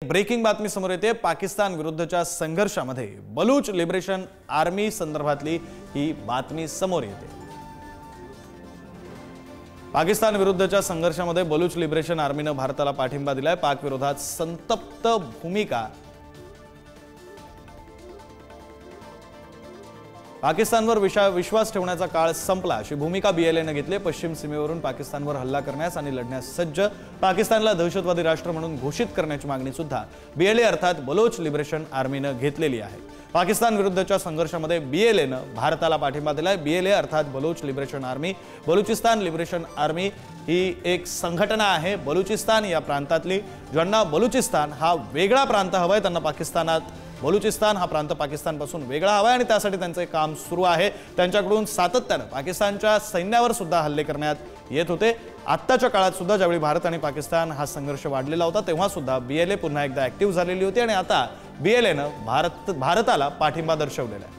Breaking बातमी समोर येते। पाकिस्तान विरुद्धच्या संघर्षामध्ये बलूच लिबरेशन आर्मी संदर्भातली ही बातमी समोर येते। पाकिस्तान विरुद्धच्या संघर्षामध्ये बलूच लिबरेशन आर्मीने भारताला पाठिंबा दिलाय। पाक विरोधात संतप्त भूमिका पाकिस्तानवर विश्वास ठेवण्याचा काळ संपला अशी भूमिका बीएलएने घेतली। पश्चिम सीमेवरून पाकिस्तानवर हल्ला करण्यास आणि लढण्यास सज्ज, पाकिस्तानला दहशतवादी राष्ट्र म्हणून घोषित करण्याची मागणी सुद्धा बीएलए अर्थात बलोच लिबरेशन आर्मीने घेतलेली आहे। पाकिस्तान विरुद्धच्या संघर्षामध्ये बीएलएने भारताला पाठिंबा दिलाय। बीएलए अर्थात Baloch liberation army, Balochistan liberation army ही एक संघटना आहे। बलुचिस्तान या प्रांतातली ज्यांना बलुचिस्तान हा वेगळा प्रांत हवाय, त्यांना पाकिस्तानात बलुचिस्तान हा प्रांत पाकिस्तानपासून वेगळा हवाय आणि त्यासाठी त्यांचे काम सुरू आहे। त्यांच्याकडून सातत्याने पाकिस्तानच्या सैन्यावर सुद्धा हल्ले करण्यात येत होते। आत्ताच्या काळात सुद्धा ज्यावेळी भारत आणि पाकिस्तान हा संघर्ष वाढलेला होता तेव्हा सुद्धा बीएलए पुन्हा एकदा ऍक्टिव्ह झालेली होती आणि आता बीएलएने भारताला पाठिंबा दर्शवलेला आहे।